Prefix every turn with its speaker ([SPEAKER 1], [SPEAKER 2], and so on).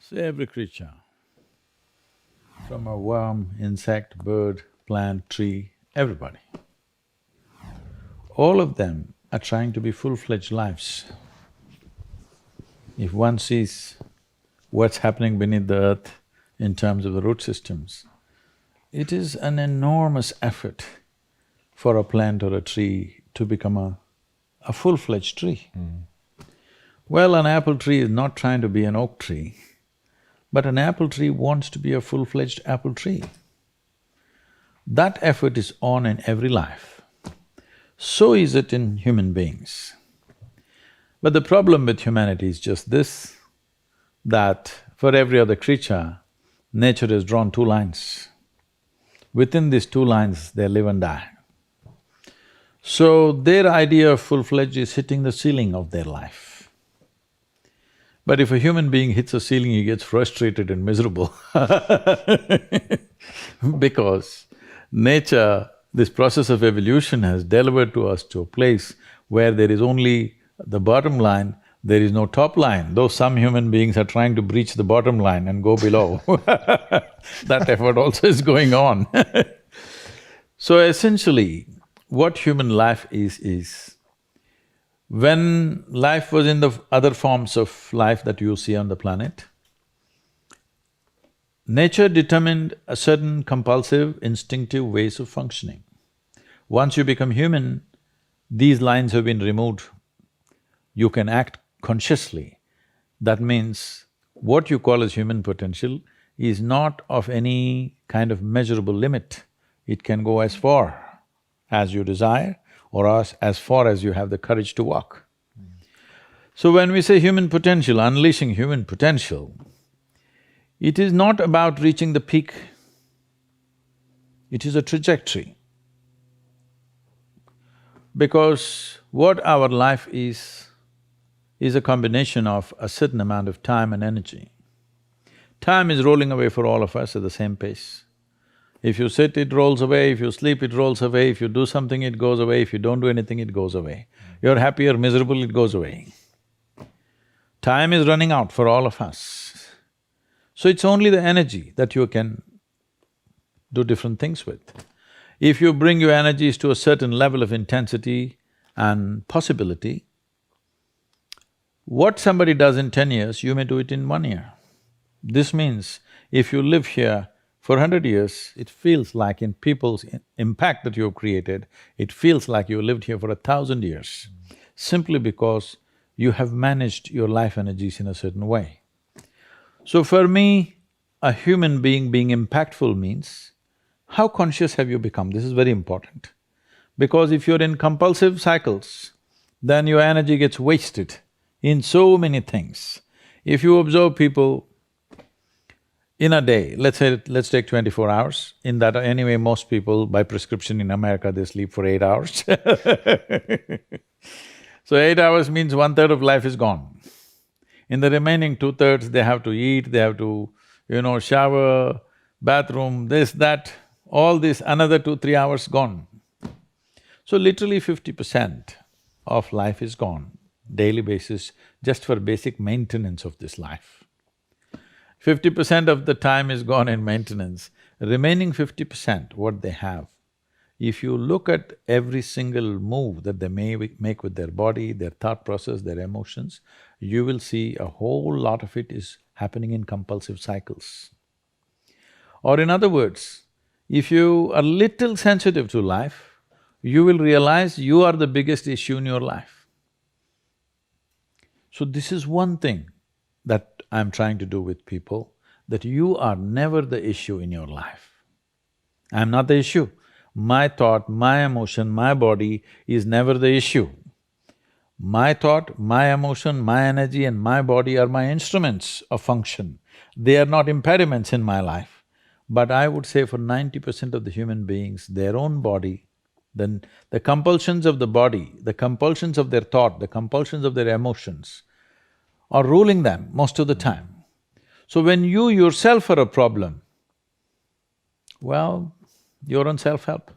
[SPEAKER 1] See, every creature, from a worm, insect, bird, plant, tree, everybody, all of them are trying to be full-fledged lives. If one sees what's happening beneath the earth in terms of the root systems, it is an enormous effort for a plant or a tree to become a full-fledged tree. Well, an apple tree is not trying to be an oak tree, but an apple tree wants to be a full-fledged apple tree. That effort is on in every life. So is it in human beings. But the problem with humanity is just this, that for every other creature, nature has drawn two lines. Within these two lines, they live and die. So their idea of full-fledged is hitting the ceiling of their life. But if a human being hits a ceiling, he gets frustrated and miserable because nature, this process of evolution has delivered to us to a place where there is only the bottom line, there is no top line, though some human beings are trying to breach the bottom line and go below that effort also is going on So essentially, what human life is, when life was in the other forms of life that you see on the planet, nature determined a certain compulsive, instinctive ways of functioning. Once you become human, these lines have been removed. You can act consciously. That means what you call as human potential is not of any kind of measurable limit. It can go as far as you desire or as far as you have the courage to walk. So when we say human potential, unleashing human potential, it is not about reaching the peak, it is a trajectory. Because what our life is a combination of a certain amount of time and energy. Time is rolling away for all of us at the same pace. If you sit, it rolls away, if you sleep, it rolls away, if you do something, it goes away, if you don't do anything, it goes away. You're happy or miserable, it goes away. Time is running out for all of us. So it's only the energy that you can do different things with. If you bring your energies to a certain level of intensity and possibility, what somebody does in 10 years, you may do it in 1 year. This means if you live here for 100 years, it feels like in people's impact that you've created, it feels like you lived here for 1,000 years, simply because you have managed your life energies in a certain way. So for me, a human being impactful means, how conscious have you become? This is very important. Because if you're in compulsive cycles, then your energy gets wasted in so many things. If you observe people in a day, let's take 24 hours, in that anyway most people by prescription in America they sleep for 8 hours So 8 hours means 1/3 of life is gone. In the remaining 2/3 they have to eat, they have to, shower, bathroom, this, that, all this, another 2-3 hours gone. So literally 50% of life is gone, daily basis, just for basic maintenance of this life. 50% of the time is gone in maintenance, remaining 50%, what they have. If you look at every single move that they may make with their body, their thought process, their emotions, you will see a whole lot of it is happening in compulsive cycles. Or in other words, if you are little sensitive to life, you will realize you are the biggest issue in your life. So this is one thing that I'm trying to do with people, that you are never the issue in your life. I'm not the issue. My thought, my emotion, my body is never the issue. My thought, my emotion, my energy and my body are my instruments of function. They are not impediments in my life. But I would say for 90% of the human beings, their own body, then the compulsions of the body, the compulsions of their thought, the compulsions of their emotions are ruling them most of the time. So when you yourself are a problem, well, you're on self-help